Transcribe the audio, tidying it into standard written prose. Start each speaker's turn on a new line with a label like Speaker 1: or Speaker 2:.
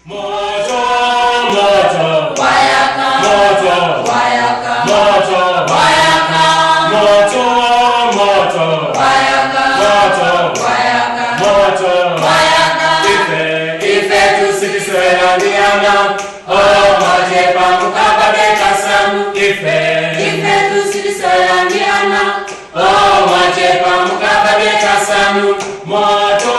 Speaker 1: Moto, moto,
Speaker 2: Wayaka,
Speaker 1: moto,
Speaker 2: Wayaka,
Speaker 1: moto,
Speaker 2: Wayaka,
Speaker 1: moto, moto,
Speaker 2: Wayaka,
Speaker 1: moto,
Speaker 2: Wayaka,
Speaker 1: moto,
Speaker 2: Wayaka.
Speaker 1: Ife tusikiswela ndiana, oh majepa mukabade kasamu. Ife
Speaker 2: tusikiswela ndiana,
Speaker 1: oh majepa mukabade kasamu. Moto,